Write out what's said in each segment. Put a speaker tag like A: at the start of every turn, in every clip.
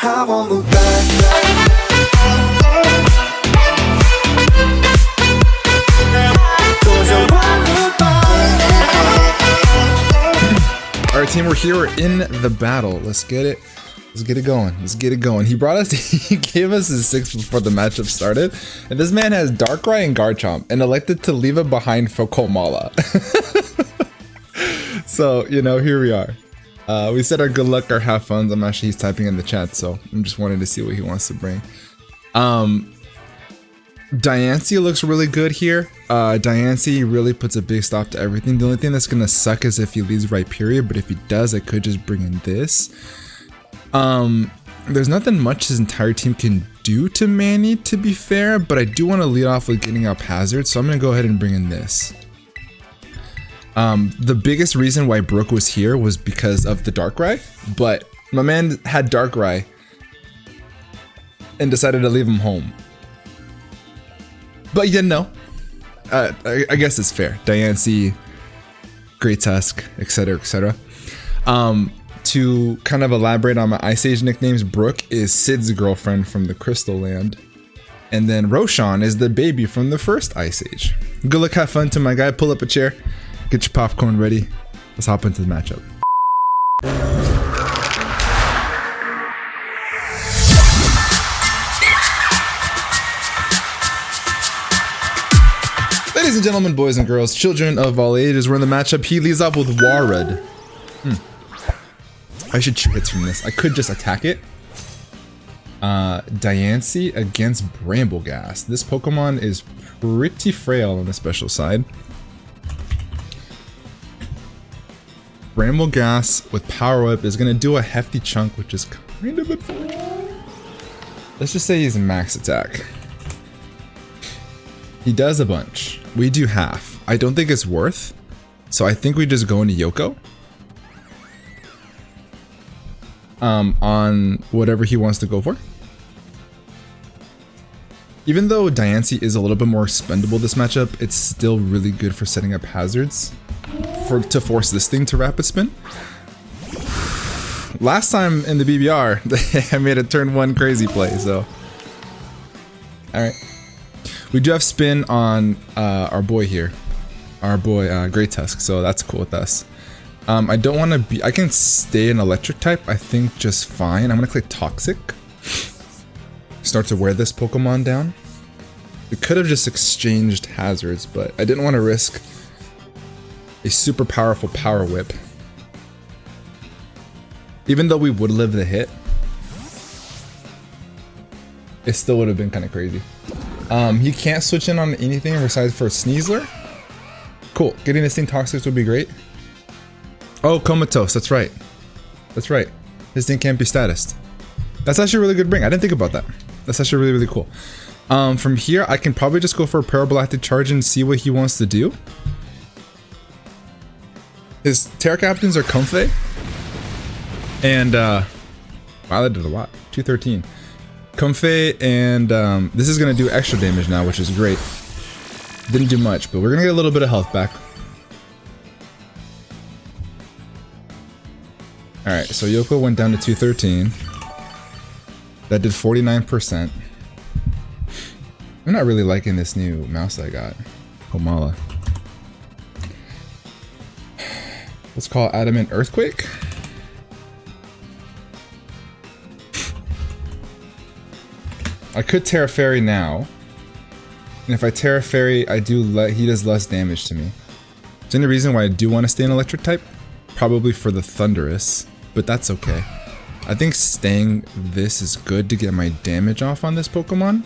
A: have on the back.
B: Alright team, we're here, we're in the battle. Let's get it. Let's get it going. Let's get it going. He brought us, he gave us his 6 before the matchup started. And this man has Darkrai and Garchomp and elected to leave it behind for Komala. So, you know, here we are. We said our good luck, our have fun. I'm actually, he's typing in the chat, so I'm just wanting to see what he wants to bring. Diancie looks really good here. Diancie really puts a big stop to everything. The only thing that's gonna suck is if he leaves Rhyperior, but if he does, I could just bring in this. There's nothing much his entire team can do to Manny, to be fair, but I do want to lead off with getting up Hazard, so I'm gonna go ahead and bring in this. The biggest reason why Brooke was here was because of the Darkrai, but my man had Darkrai and decided to leave him home. But you know, I guess it's fair. Diancie, Great Tusk, etc, etc. To kind of elaborate on my Ice Age nicknames, Brooke is Sid's girlfriend from the Crystal Land. And then Roshan is the baby from the first Ice Age. Good luck, have fun to my guy. Pull up a chair, get your popcorn ready. Let's hop into the matchup. Ladies and gentlemen, boys and girls, children of all ages, we're in the matchup. He leads off with Warud. I should shoot hits from this. I could just attack it. Diancie against Brambleghast. This Pokemon is pretty frail on the special side. Brambleghast with Power Whip is going to do a hefty chunk, which is kind of unfortunate. Let's just say he's max attack. He does a bunch. We do half. I don't think it's worth, so I think we just go into Yoko. On whatever he wants to go for. Even though Diancie is a little bit more expendable this matchup, it's still really good for setting up hazards to force this thing to rapid spin. Last time in the BBR, I made a turn 1 crazy play, so. Alright. We do have spin on our boy here. Our boy Great Tusk, so that's cool with us. I don't want to be, I can stay an electric type, I think just fine. I'm going to click Toxic. Start to wear this Pokemon down. We could have just exchanged hazards, but I didn't want to risk a super powerful Power Whip. Even though we would live the hit, it still would have been kind of crazy. He can't switch in on anything besides for a Sneasler. Cool, getting this thing Toxic would be great. Oh, Comatose, that's right. That's right. This thing can't be statused. That's actually a really good bring. I didn't think about that. That's actually really, really cool. From here, I can probably just go for a Paragalactic Charge and see what he wants to do. His Terra Captains are Comfey. And, wow, that did a lot. 213. Comfey, and this is going to do extra damage now, which is great. Didn't do much, but we're going to get a little bit of health back. Alright, so Yoko went down to 213. That did 49%. I'm not really liking this new mouse I got. Komala. Let's call Adamant Earthquake. I could Terra Fairy now. And if I Terra Fairy, he does less damage to me. Is there any reason why I do want to stay an electric type? Probably for the Thundurus. But that's okay. I think staying this is good to get my damage off on this Pokemon.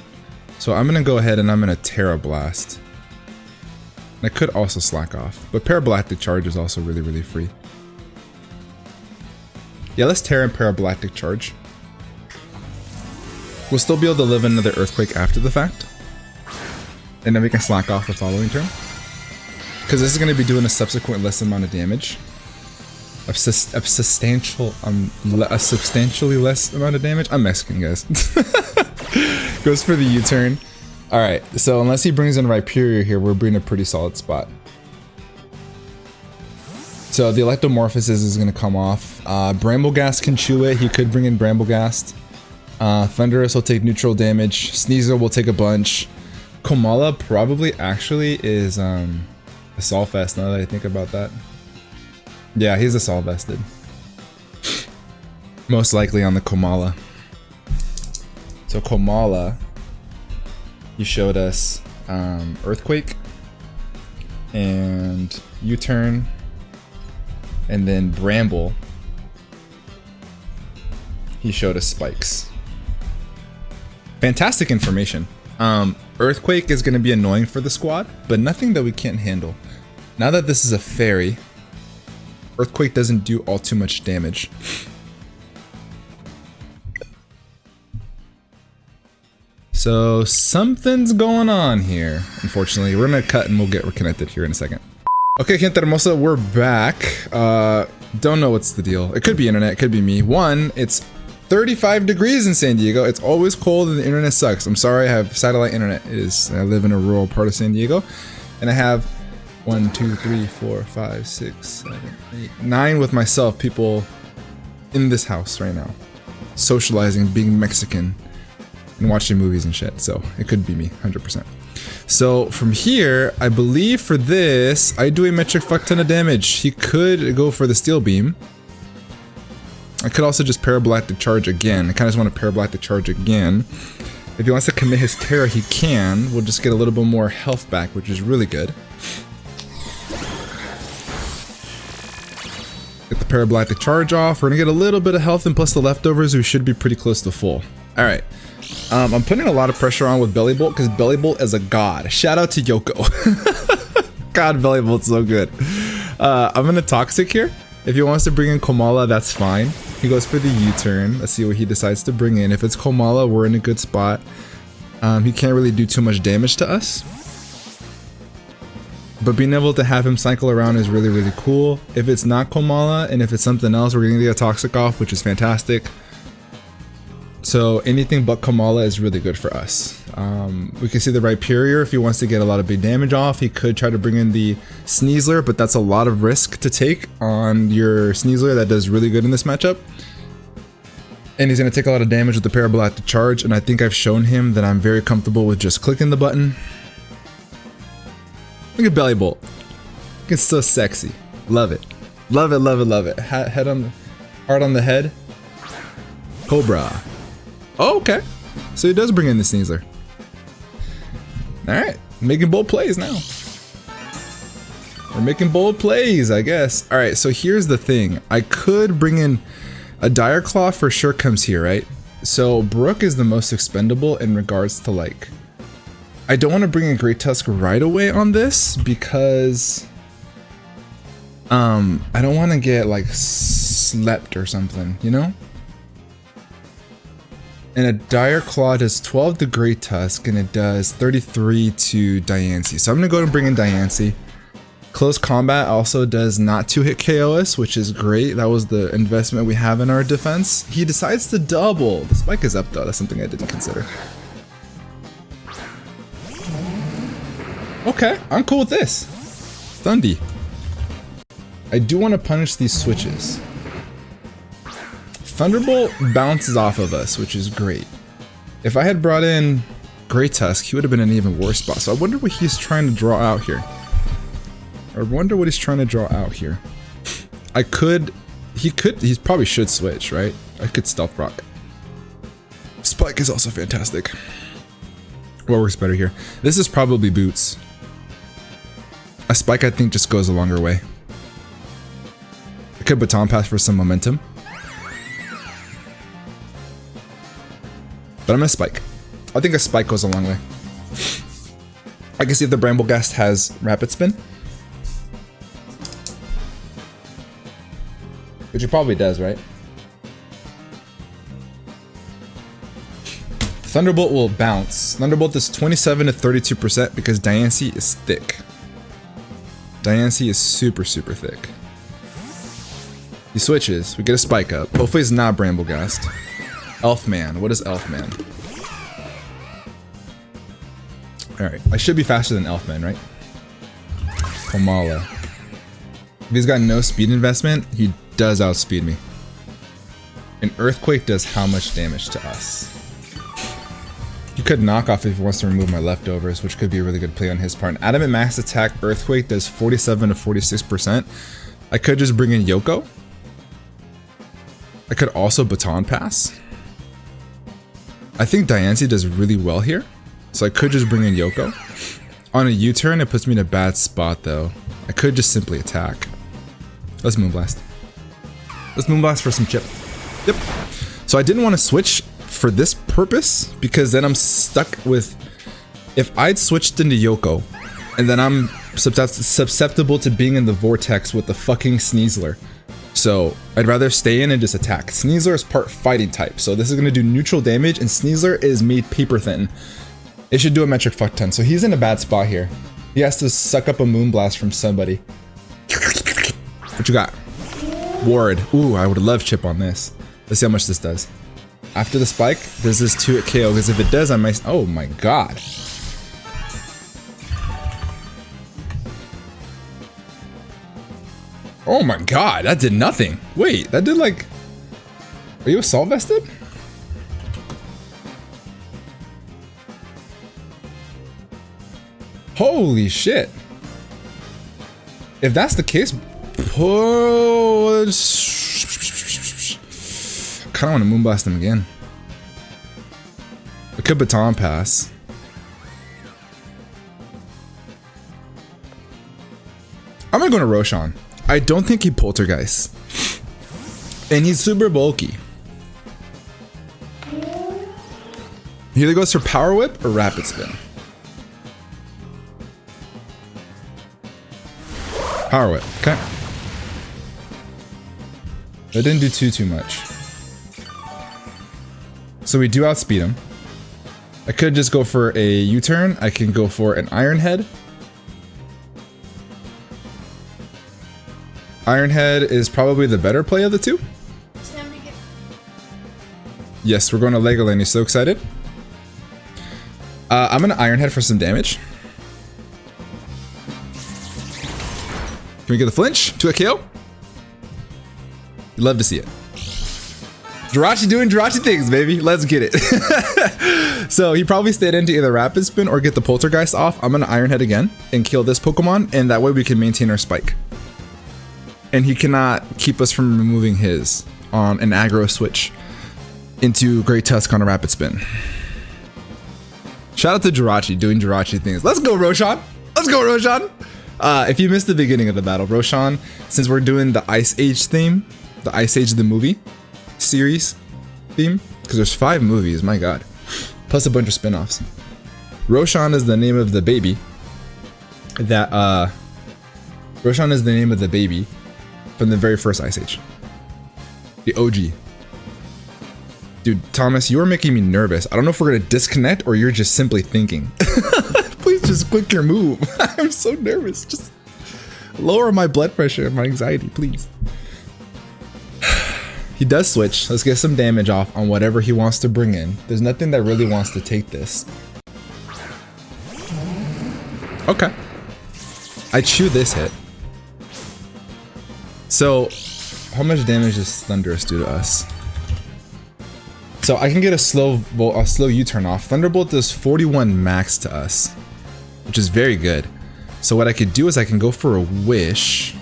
B: So I'm gonna go ahead and I'm gonna Terra Blast. And I could also slack off, but Paragalactic Charge is also really, really free. Yeah, let's Terra and Paragalactic Charge. We'll still be able to live another Earthquake after the fact. And then we can slack off the following turn. Because this is going to be doing a subsequent less amount of damage. A substantially less amount of damage. I'm Mexican, guys. Goes for the U-turn. Alright, so unless he brings in Rhyperior here, we're in a pretty solid spot. So the Electomorphosis is going to come off. Brambleghast can chew it. He could bring in Brambleghast. Thunderous will take neutral damage. Sneasel will take a bunch. Komala probably actually is Assault Vest, now that I think about that. Yeah, he's Assault Vested. Most likely on the Komala. So Komala, he showed us Earthquake and U-Turn and then Bramble. He showed us Spikes. Fantastic information. Earthquake is going to be annoying for the squad, but nothing that we can't handle. Now that this is a fairy, Earthquake doesn't do all too much damage. So something's going on here. Unfortunately, we're going to cut and we'll get reconnected here in a second. Okay, Gente Hermosa, we're back. Don't know what's the deal. It could be internet, it could be me. One, it's 35 degrees in San Diego. It's always cold and the internet sucks. I'm sorry, I have satellite internet. I live in a rural part of San Diego. And I have 1, 2, 3, 4, 5, 6, 7, 8, 9 with myself, people in this house right now. Socializing, being Mexican, and watching movies and shit. So it could be me, 100%. So from here, I believe for this, I do a metric fuck ton of damage. He could go for the Steel Beam. I could also just Paragalactic Charge again. I kind of just want to Paragalactic Charge again. If he wants to commit his Terra, he can. We'll just get a little bit more health back, which is really good. Get the Paragalactic Charge off. We're going to get a little bit of health, and plus the leftovers, we should be pretty close to full. Alright. I'm putting a lot of pressure on with Belly Bolt, because Belly Bolt is a god. Shout out to Yoko. God, Belly Bolt's so good. I'm going to Toxic here. If he wants to bring in Komala, that's fine. He goes for the U-turn. Let's see what he decides to bring in. If it's Komala, we're in a good spot. He can't really do too much damage to us. But being able to have him cycle around is really, really cool. If it's not Komala, and if it's something else, we're going to get a Toxic off, which is fantastic. So anything but Komala is really good for us. We can see the Rhyperior. If he wants to get a lot of big damage off, he could try to bring in the Sneasler, but that's a lot of risk to take on your Sneasler that does really good in this matchup. And he's going to take a lot of damage with the Paragalactic Charge, and I think I've shown him that I'm very comfortable with just clicking the button. Look at Belly Bolt. It's so sexy. Love it. Love it, love it, love it. Head on the, heart on the head. Cobra. Oh, okay. So he does bring in the Sneasler. Alright, making bold plays now. We're making bold plays, I guess. Alright, so here's the thing. I could bring in a Dire Claw for sure comes here, right? So Brook is the most expendable in regards to like... I don't want to bring in Great Tusk right away on this because... I don't want to get like slept or something, you know? And a Dire Claw does 12 to Great Tusk, and it does 33 to Diancie. So I'm going to go ahead and bring in Diancie. Close Combat also does not 2-hit KOS, which is great. That was the investment we have in our defense. He decides to double. The spike is up though, that's something I didn't consider. Okay, I'm cool with this. Thundy. I do want to punish these switches. Thunderbolt bounces off of us, which is great. If I had brought in Great Tusk, he would have been in an even worse spot. So I wonder what he's trying to draw out here. I wonder what he's trying to draw out here. He probably should switch, right? I could Stealth Rock. Spike is also fantastic. What works better here? This is probably Boots. A Spike, I think, just goes a longer way. I could Baton Pass for some momentum. But I'm gonna Spike. I think a Spike goes a long way. I can see if the Bramblegast has Rapid Spin. Which it probably does, right? Thunderbolt will bounce. Thunderbolt does 27 to 32% because Diancie is thick. Diancie is super, super thick. He switches. We get a Spike up. Hopefully it's not Bramblegast. Elfman. What is Elfman? Alright. I should be faster than Elfman, right? Komala. If he's got no speed investment, he does outspeed me. An Earthquake does how much damage to us? He could knock off if he wants to remove my leftovers, which could be a really good play on his part. An Adamant Max Attack Earthquake does 47 to 46%. I could just bring in Yoko. I could also Baton Pass. I think Diancie does really well here, so I could just bring in Yoko. On a U-turn, it puts me in a bad spot though. I could just simply attack. Let's Moonblast. Let's Moonblast for some chip. Yep. So I didn't want to switch for this purpose because then I'm stuck with, if I'd switched into Yoko and then I'm susceptible to being in the vortex with the fucking Sneasler. So I'd rather stay in and just attack. Sneasler is part fighting type, so this is going to do neutral damage, and Sneasler is made paper thin. It should do a metric fuck ton, so he's in a bad spot here. He has to suck up a Moonblast from somebody. What you got? Ward. Ooh, I would love chip on this. Let's see how much this does. After the spike, does this 2 at KO? Because if it does, I might... Oh my god. Oh my god, that did nothing. Wait, that did like... Are you assault vested? Holy shit. If that's the case... I kind of want to Moonblast him again. I could Baton Pass. I'm gonna go to Roshan. I don't think he Poltergeist. And he's super bulky. He either goes for Power Whip or Rapid Spin. Power Whip, okay. That didn't do too much. So we do outspeed him. I could just go for a U-turn. I can go for an Iron Head. Iron Head is probably the better play of the two. Yes, we're going to Legoland. He's so excited. I'm going to Iron Head for some damage. Can we get the flinch? 2 a KO? Love to see it. Jirachi doing Jirachi things, baby. Let's get it. So he probably stayed into either Rapid Spin or get the Poltergeist off. I'm going to Iron Head again and kill this Pokemon, and that way we can maintain our spike. And he cannot keep us from removing his on an aggro switch into Great Tusk on a Rapid Spin. Shout out to Jirachi doing Jirachi things. Let's go, Roshan. Let's go, Roshan. If you missed the beginning of the battle, Roshan, since we're doing the Ice Age theme, the Ice Age the movie series theme, because there's 5 movies, my god, plus a bunch of spin-offs. Roshan is the name of the baby that Roshan is the name of the baby from the very first Ice Age, the OG. Dude, Thomas, you're making me nervous. I don't know if we're gonna disconnect or you're just simply thinking. Please just click your move. I'm so nervous. Just lower my blood pressure and my anxiety, please. He does switch. Let's get some damage off on whatever he wants to bring in. There's nothing that really wants to take this. Okay. I chew this hit. So, how much damage does Thunderous do to us? So I can get a slow U-turn off. Thunderbolt does 41 max to us, which is very good. So what I could do is I can go for a Wish.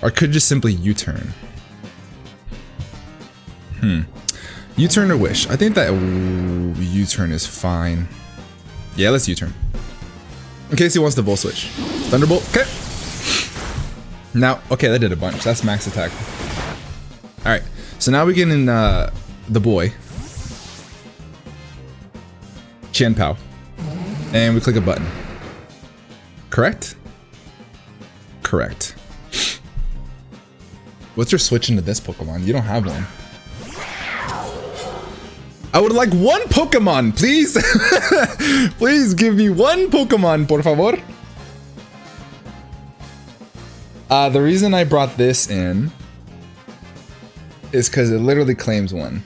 B: Or I could just simply U-turn. U-turn or Wish? I think that U-turn is fine. Yeah, let's U-turn. In case he wants the Volt Switch. Thunderbolt, okay. Now, okay, that did a bunch. That's max attack. Alright, so now we get in the boy. Qian Pao. And we click a button. Correct? Correct. What's your switch into this Pokemon? You don't have one. I would like one Pokemon, please. Please give me one Pokemon, por favor. The reason I brought this in is because it literally claims one.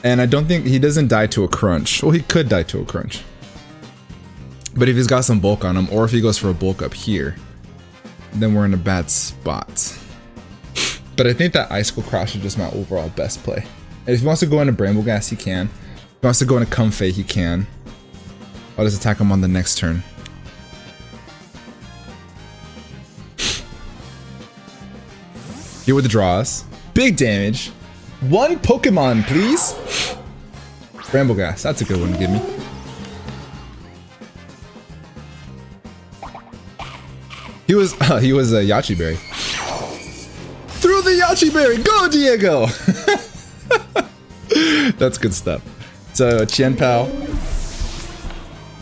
B: And I don't think he doesn't die to a crunch. Well, he could die to a crunch. But if he's got some bulk on him, or if he goes for a bulk up here, then we're in a bad spot. But I think that Icicle Crash is just my overall best play. And if he wants to go into Bramble Gas, he can. If he wants to go into Comfey, he can. I'll just attack him on the next turn. Here with the draws. Big damage. One Pokemon, please. Bramble Gas, that's a good one to give me. He was a Yachi Berry. Through the Yachi Berry, go Diego! That's good stuff. So Qianpao,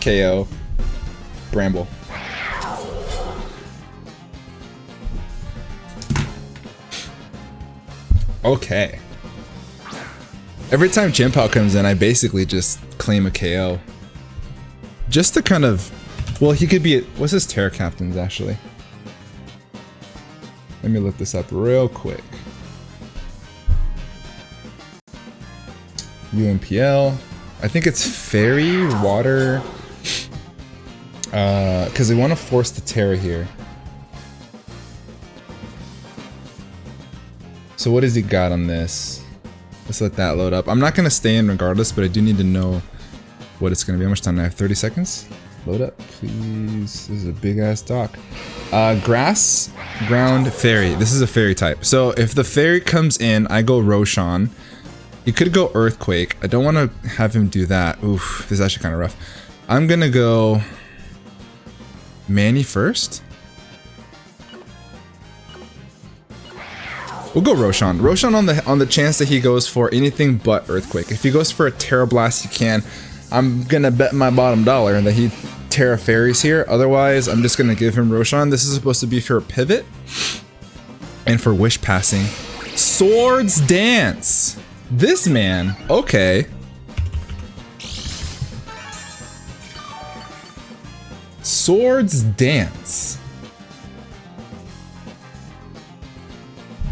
B: KO, Bramble. Okay. Every time Qianpao comes in, I basically just claim a KO. Just to kind of, well, he could be, what's his Terra Captains actually? Let me look this up real quick. UNPL. I think it's Fairy, Water. Because they want to force the Terra here. So what has he got on this? Let's let that load up. I'm not going to stay in regardless, but I do need to know what it's going to be. How much time do I have? 30 seconds? Load up, please. This is a big ass dock. Grass, ground, fairy. This is a fairy type. So if the fairy comes in, I go Roshan. You could go Earthquake. I don't want to have him do that. Oof, this is actually kind of rough. I'm gonna go Manny first. We'll go Roshan. Roshan on the chance that he goes for anything but Earthquake. If he goes for a Terra Blast, he can. I'm gonna bet my bottom dollar that he Terra Fairies here. Otherwise, I'm just gonna give him Roshan. This is supposed to be for a pivot and for wish passing. Swords Dance. This man, okay. Swords Dance.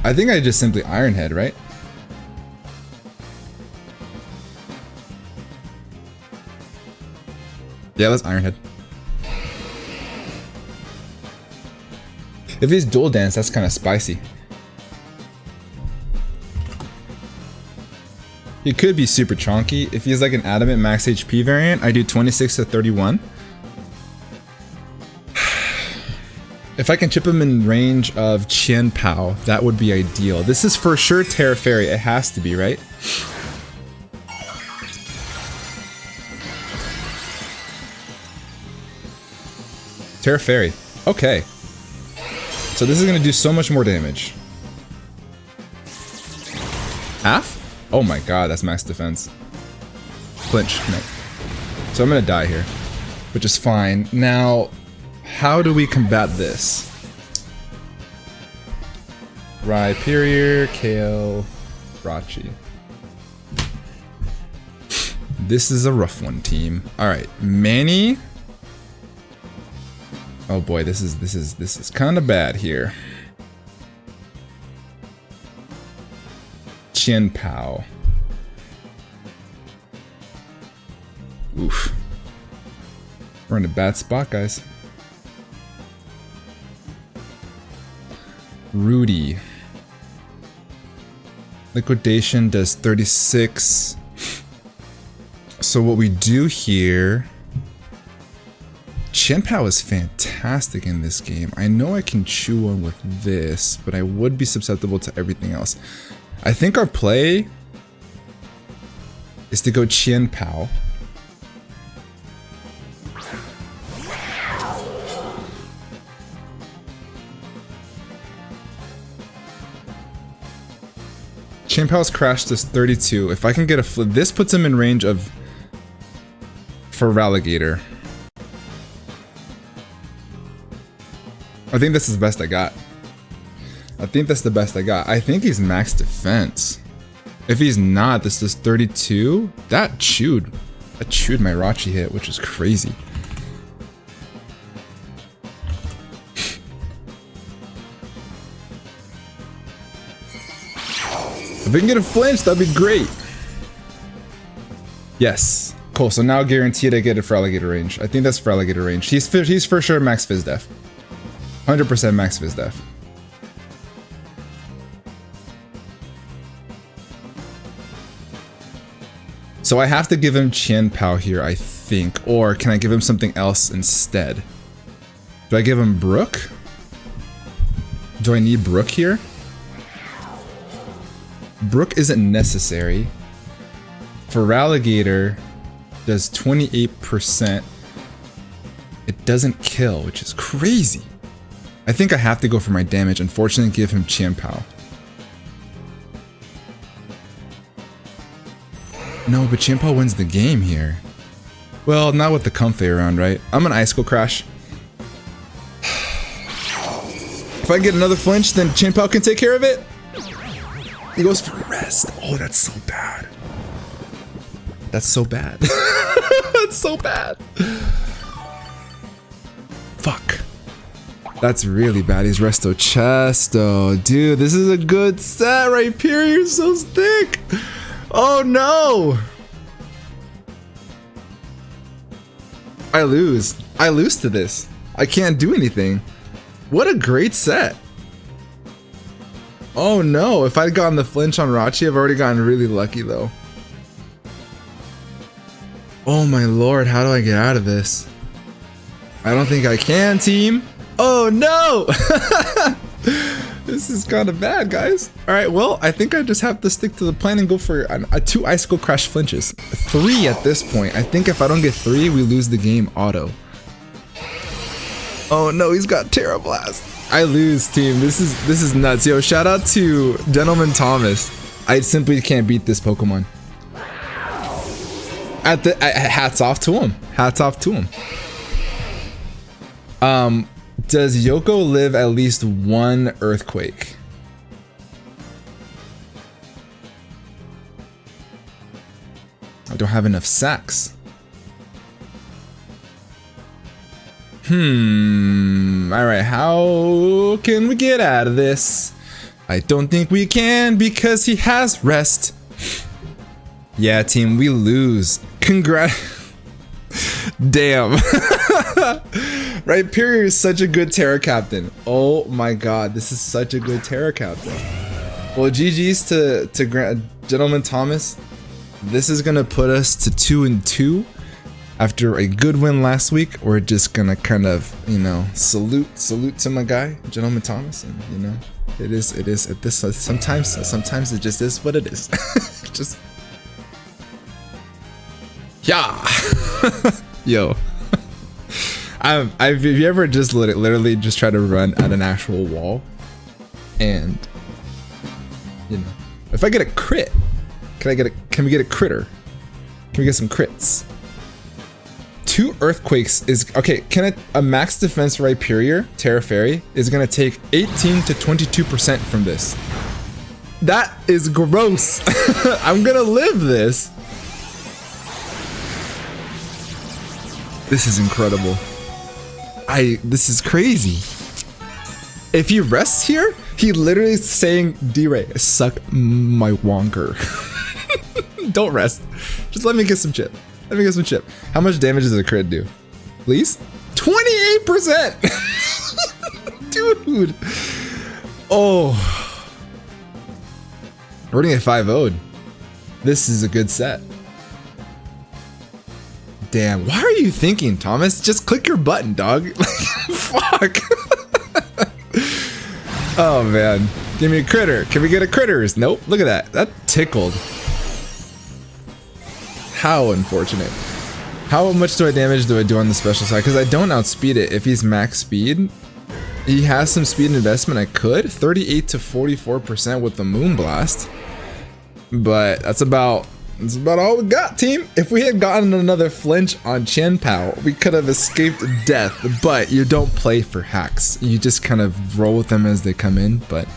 B: I think I just simply Iron Head, right? Yeah, let's Iron Head. If he's dual dance, that's kind of spicy. He could be super chonky. If he's like an adamant max HP variant, I do 26 to 31. If I can chip him in range of Qianpao, that would be ideal. This is for sure Terra Fairy. It has to be, right? Terra Fairy. Okay. So this is going to do so much more damage. Half? Oh my god, that's max defense. Flinch. No. So I'm going to die here, which is fine. Now, how do we combat this? Rhyperior, KO, Rachi. This is a rough one, team. Alright, Manny. Oh boy, this is kind of bad here. Qianpao. Oof. We're in a bad spot, guys. Rudy. Liquidation does 36. So what we do here... Qianpao is fantastic in this game. I know I can chew on with this, but I would be susceptible to everything else. I think our play is to go Qianpao. Qianpao's crash does 32. If I can get a flip, this puts him in range of for Relegator. I think this is the best I got. I think that's the best I got. I think he's max defense. If he's not, this is 32. That chewed my Rachi hit, which is crazy. If we can get a flinch, that'd be great. Yes. Cool, so now guaranteed I get it for alligator range. I think that's for alligator range. He's for sure max phys def. 100% max phys def. So I have to give him Qian Pao here, I think. Or can I give him something else instead? Do I give him Brook? Do I need Brook here? Brook isn't necessary. For Alligator, does 28%. It doesn't kill, which is crazy. I think I have to go for my damage. Unfortunately, give him Qian Pao. No, but Qian Pao wins the game here. Well, not with the Comfey around, right? I'm an Icicle Crash. If I get another flinch, then Qian Pao can take care of it. He goes for rest. Oh, that's so bad. That's so bad. That's so bad. Fuck. That's really bad. He's Resto Chesto. Dude, this is a good set right here. You're so thick. Oh no! I lose. I lose to this. I can't do anything. What a great set. Oh no, if I'd gotten the flinch on Rachi, I've already gotten really lucky though. Oh my lord, how do I get out of this? I don't think I can, team. Oh no! This is kind of bad, guys. All right, well, I think I just have to stick to the plan and go for a 2 Icicle Crash flinches. 3 at this point. I think if I don't get 3, we lose the game auto. Oh no, he's got Terra Blast. I lose, team. This is nuts. Yo, shout out to Gentleman Thomas. I simply can't beat this Pokemon. Hats off to him. Hats off to him. Does Yoko live at least 1 earthquake? I don't have enough sacks. Alright, how can we get out of this? I don't think we can because he has rest. Yeah, team, we lose. Damn. Rhyperior is such a good Terra Captain. Oh my god, this is such a good Terra Captain. Well, GG's to Gentleman Thomas. This is gonna put us to 2-2 after a good win last week. We're just gonna kind of, you know, salute to my guy, Gentleman Thomas, and you know, it is at this sometimes it just is what it is. Just yeah. Yo. Have you ever just literally just try to run at an actual wall, and you know, if I get a crit, can we get a critter? Can we get some crits? 2 earthquakes is okay. Can a max defense Rhyperior Terra Fairy is gonna take 18 to 22% from this? That is gross. I'm gonna live this. This is incredible. This is crazy. If he rests here, he literally is saying, D.Rey, suck my wonker. Don't rest. Just let me get some chip. Let me get some chip. How much damage does a crit do? Please? 28%! Dude. Oh. We're gonna get 5-0'd. This is a good set. Damn, why are you thinking, Thomas? Just click your button, dog. Fuck. Oh man, give me a critter. Can we get a critters? Nope, look at that. That tickled. How unfortunate. How much damage do I do on the special side? Because I don't outspeed it. If he's max speed, he has some speed investment. I could 38 to 44% with the Moonblast, but that's about all we got, team. If we had gotten another flinch on Qian Pao, we could have escaped death, but you don't play for hacks. You just kind of roll with them as they come in, but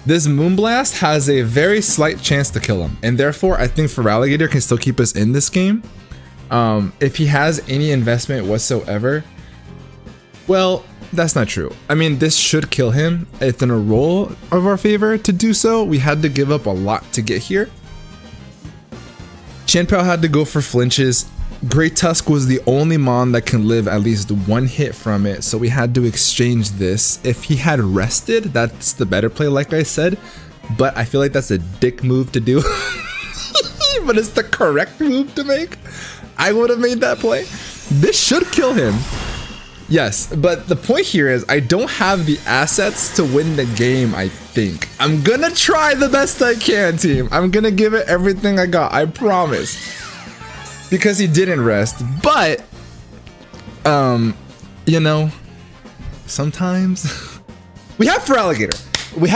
B: this Moonblast has a very slight chance to kill him, and therefore I think Feraligatr can still keep us in this game. If he has any investment whatsoever, well, that's not true. I mean, this should kill him. It's in a roll of our favor to do so. We had to give up a lot to get here. Chien-Pao had to go for flinches. Great Tusk was the only mon that can live at least one hit from it, so we had to exchange this. If he had rested, that's the better play, like I said, but I feel like that's a dick move to do. But it's the correct move to make. I would have made that play. This should kill him. Yes, but the point here is I don't have the assets to win the game, I think. I'm gonna try the best I can, team. I'm gonna give it everything I got, I promise. Because he didn't rest, but, you know, sometimes we have for alligator. We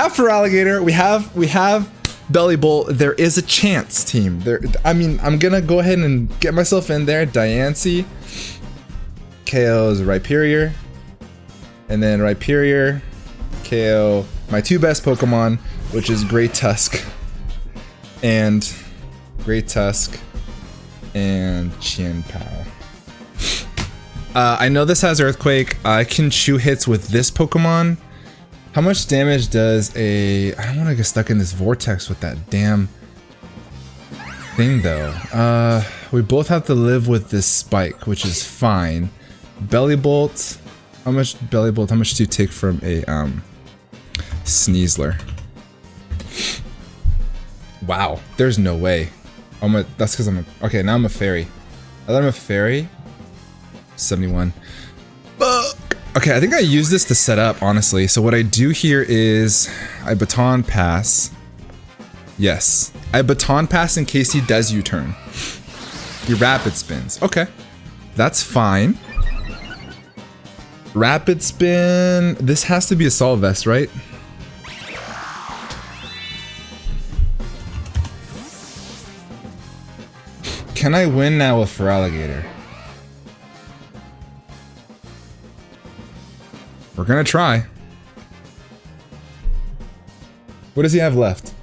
B: have belly bolt. There is a chance, team. I mean, I'm gonna go ahead and get myself in there. Diancie KO's Rhyperior, and then Rhyperior KO my two best Pokemon, which is Great Tusk and Chien-Pao. I know this has Earthquake. I can chew hits with this Pokemon. How much damage does a... I don't want to get stuck in this vortex with that damn thing though. We both have to live with this spike, which is fine. Belly Bolt. How much Belly Bolt? How much do you take from a Sneasler? Wow, there's no way. That's because I'm a... Okay, now I'm a fairy. I thought I'm a fairy. 71. Okay, I think I use this to set up, honestly. So what I do here is I baton pass. Yes. I baton pass in case he does U-turn. He rapid spins. Okay. That's fine. Rapid spin. This has to be a Assault Vest, right? Can I win now with Feraligatr? We're gonna try. What does he have left?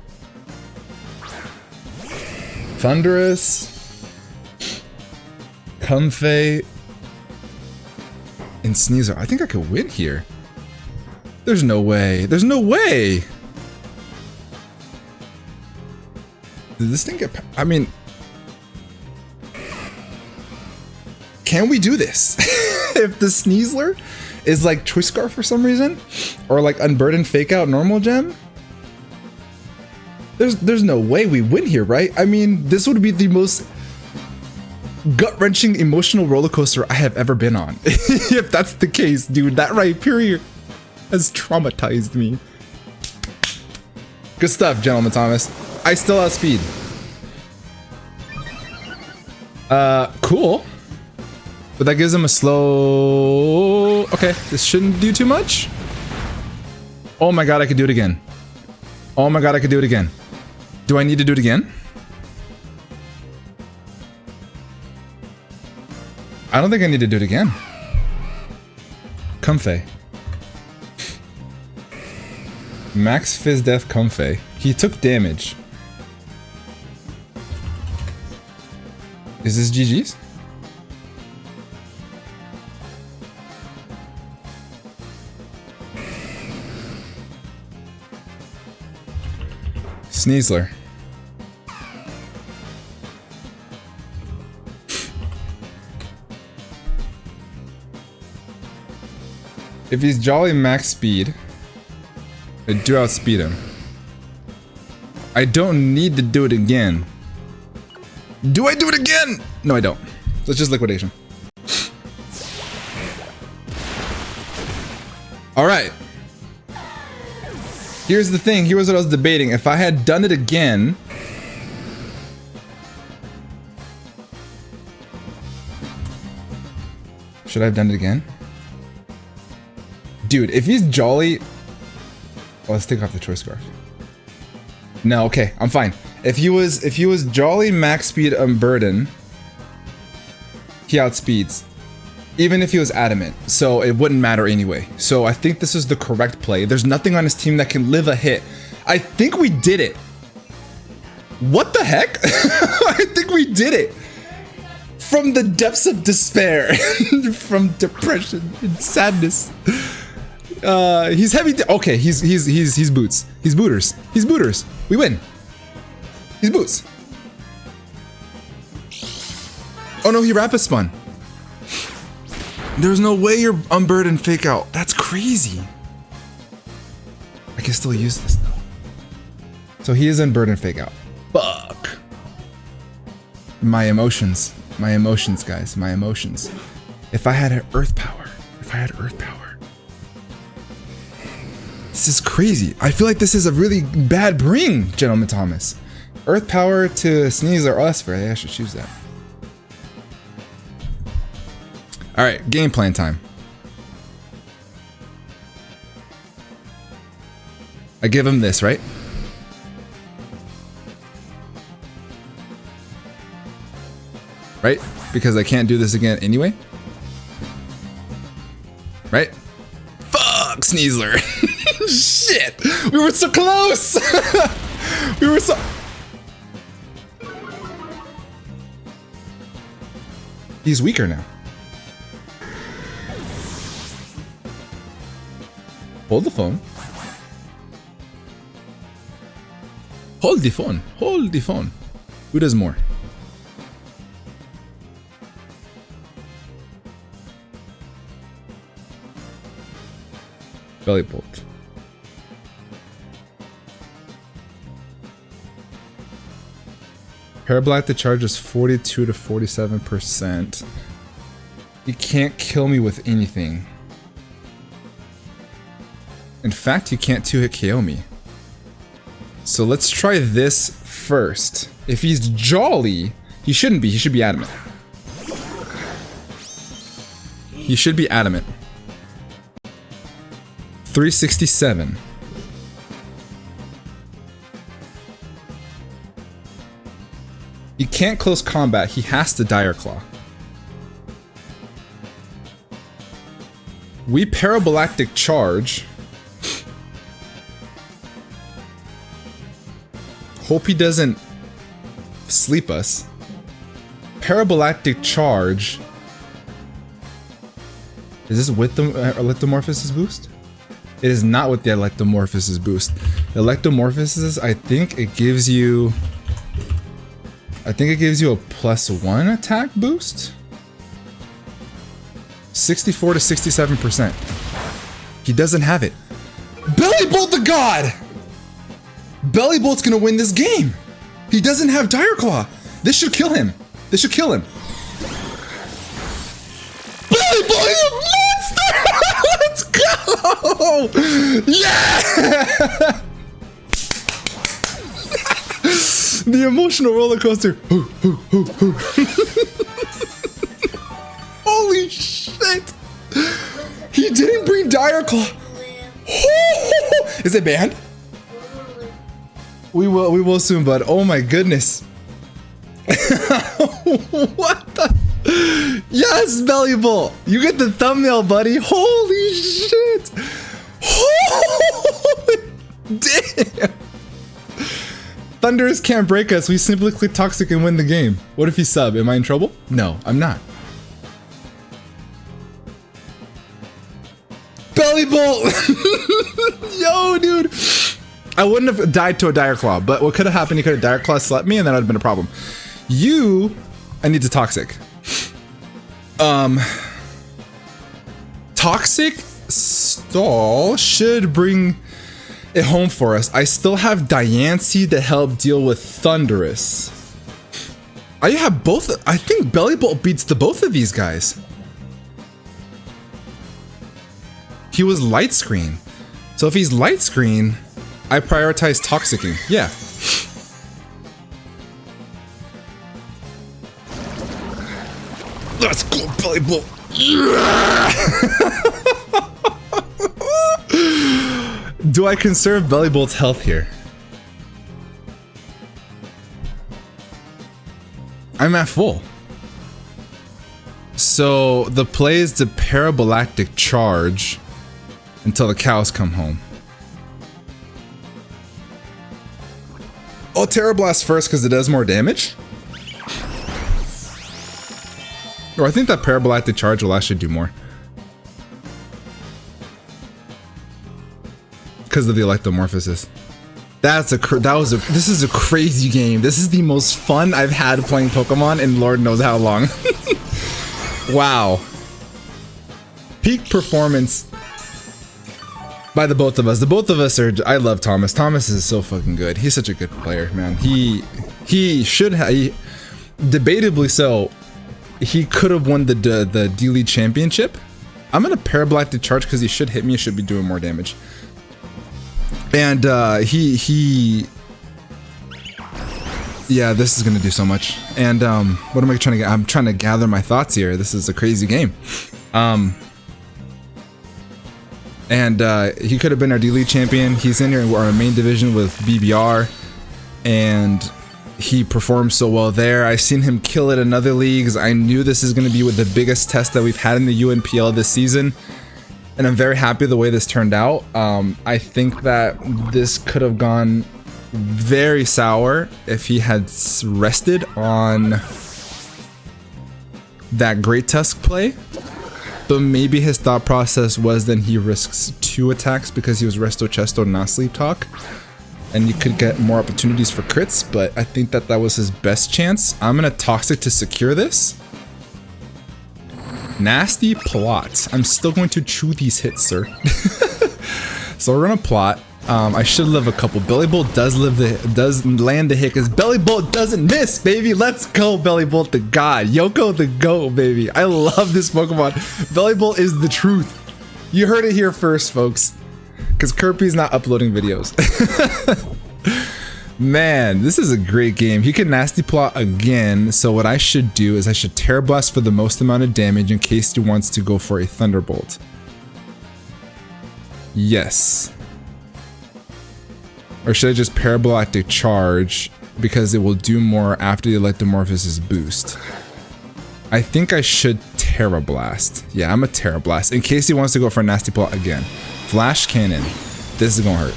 B: Thundurus, Comfey, and Sneasler. I think I could win here. There's no way. There's no way! Did this thing get... I mean... Can we do this? If the Sneasler is like Choice Scarf for some reason, or like Unburdened Fake Out normal gem, there's no way we win here, right? I mean, this would be the most gut-wrenching emotional roller coaster I have ever been on. If that's the case, dude, that Rhyperior has traumatized me. Good stuff, Gentleman Thomas. I still have speed. Cool. But that gives him a slow... Okay, this shouldn't do too much. Oh my god, I could do it again. Oh my god, I could do it again. Do I need to do it again? I don't think I need to do it again. Comfey. Max Fizz Death Comfey. He took damage. Is this GG's? Sneasler. If he's Jolly max speed, I do outspeed him. I don't need to do it again. Do I do it again? No, I don't. So it's just liquidation. All right. Here's the thing. Here's what I was debating. If I had done it again... Should I have done it again? Dude, if he's Jolly... Oh, let's take off the Choice Scarf. No, okay. I'm fine. If he was Jolly max speed Unburden, he outspeeds. Even if he was adamant, so it wouldn't matter anyway. So I think this is the correct play. There's nothing on his team that can live a hit. I think we did it. What the heck? I think we did it. From the depths of despair, from depression and sadness. He's heavy. Okay, he's boots. He's booters. He's booters. We win. He's boots. Oh no, he rapid spun. There's no way you're unburdened fake out. That's crazy. I can still use this though. So he is unburdened fake out. Fuck. My emotions, guys, my emotions. If I had earth power, This is crazy. I feel like this is a really bad bring, Gentleman Thomas. Earth power to Sneeze or us, right? I should choose that. All right, game plan time. I give him this, right? Right? Because I can't do this again anyway. Right? Fuck, Sneasler. Shit! We were so close! We were so... He's weaker now. Hold the phone. Hold the phone. Hold the phone. Who does more? Belly bolt. Parablactic charge is 42 to 47%. You can't kill me with anything. In fact, you can't 2-hit KO me. So let's try this first. If he's jolly, he shouldn't be. He should be adamant. He should be adamant. 367. He can't close combat. He has to Dire Claw. We Parablactic charge. Hope he doesn't sleep us. Parablactic charge. Is this with the Electromorphosis boost? It is not with the Electromorphosis boost. Electromorphosis, I think it gives you a +1 attack boost. 64 to 67%. He doesn't have it. Belly Bolt the God! Belly Bolt's gonna win this game. He doesn't have Dire Claw. This should kill him. This should kill him. Belly Bolt is a monster! Let's go! Yeah! The emotional roller coaster. Holy shit! He didn't bring Dire Claw. Is it banned? We will soon, bud. Oh my goodness. What the? Yes, Belly Bolt. You get the thumbnail, buddy. Holy shit. Damn. Thunderous can't break us. We simply click Toxic and win the game. What if he sub? Am I in trouble? No, I'm not. Belly Bolt. Yo, dude. I wouldn't have died to a Dire Claw, but what could have happened, he could have Dire Claw slept me and that would have been a problem. I need to Toxic. Toxic stall should bring it home for us. I still have Diancie to help deal with Thunderous. I have both. I think Belly Bolt beats the both of these guys. He was light screen. So if he's light screen, I prioritize Toxicking. Yeah. Let's go, Belly Bolt. Yeah! Do I conserve Belly Bolt's health here? I'm at full. So the play is to Parablactic charge until the cows come home. Oh, Terra Blast first because it does more damage? Or I think that Parablactic charge will actually do more. Because of the Electromorphosis. This is a crazy game. This is the most fun I've had playing Pokemon in Lord knows how long. Wow. Peak performance by the both of us. The both of us are, I love Thomas. Thomas is so fucking good. He's such a good player, man. He should have, debatably so, he could have won the D-League championship. I'm gonna Paragalactic Charge because he should hit me. He should be doing more damage. And yeah, this is gonna do so much. And what am I trying to get? I'm trying to gather my thoughts here. This is a crazy game. And he could have been our D-League champion. He's in here in our main division with BBR, and he performed so well there. I seen him kill it in other leagues. I knew this is going to be with the biggest test that we've had in the UNPL this season, and I'm very happy the way this turned out. I think that this could have gone very sour if he had rested on that Great Tusk play, but maybe his thought process was then he risks 2 attacks because he was Resto Chesto, not Sleep Talk, and you could get more opportunities for crits, but I think that that was his best chance. I'm gonna Toxic to secure this. Nasty plot. I'm still going to chew these hits, sir. So we're gonna plot. I should live a couple. Belly Bolt does land the hit because Belly Bolt doesn't miss, baby. Let's go, Belly Bolt the god. Yoko the goat, baby. I love this Pokemon. Belly Bolt is the truth. You heard it here first, folks. Because Kirby's not uploading videos. Man, this is a great game. He can Nasty Plot again. So what I should do is I should Terra Blast for the most amount of damage in case he wants to go for a Thunderbolt. Yes. Or should I just Paragalactic Charge because it will do more after the Electromorphosis boost? I think I should Terra Blast. Yeah, I'm a Terra Blast in case he wants to go for a Nasty Plot again. Flash Cannon. This is gonna hurt.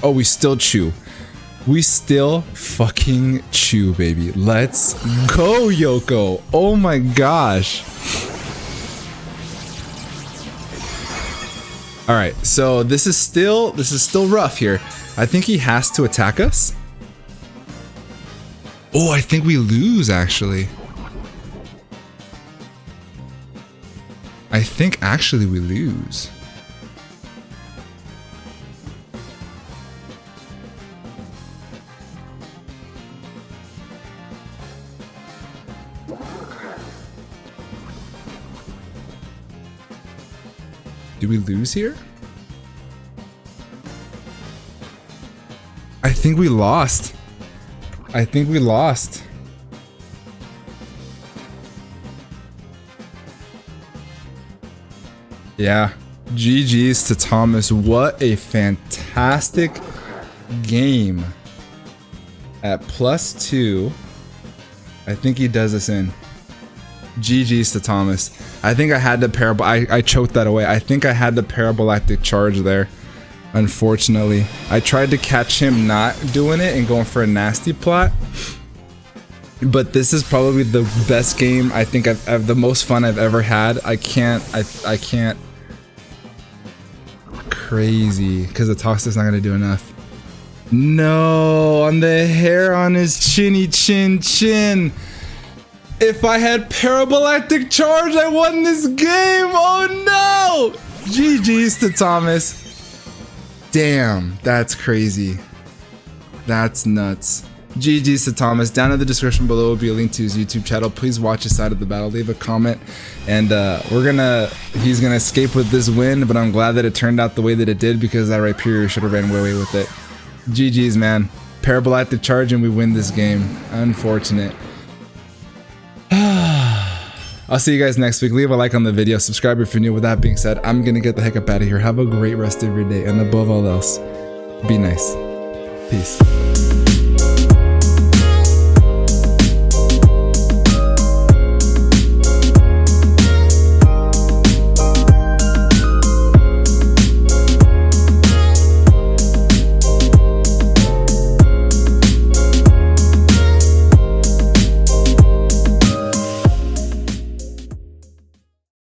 B: Oh, we still chew. We still fucking chew, baby. Let's go, Yoko. Oh my gosh. All right, so this is still rough here. I think he has to attack us. Oh, I think we lose actually. I think actually we lose. Do we lose here? I think we lost. I think we lost. Yeah. GG's to Thomas. What a fantastic game. At +2. I think he does us in. GG's to Thomas. I think I had the I choked that away. I think I had the Paragalactic Charge there. Unfortunately, I tried to catch him not doing it and going for a Nasty Plot. But this is probably the best game I think I've the most fun I've ever had. I can't. Crazy, because the Toxic's not gonna do enough. No, on the hair on his chinny chin. If I had Paragalactic Charge, I won this game! Oh no! GG's to Thomas. Damn, that's crazy. That's nuts. GG's to Thomas. Down in the description below will be a link to his YouTube channel. Please watch his side of the battle. Leave a comment. And he's gonna escape with this win, but I'm glad that it turned out the way that it did because that Rhyperior should have ran away with it. GG's, man. Paragalactic Charge and we win this game. Unfortunate. I'll see you guys next week. Leave a like on the video. Subscribe if you're new. With that being said, I'm gonna get the heck up out of here. Have a great rest of your day. And above all else, be nice. Peace.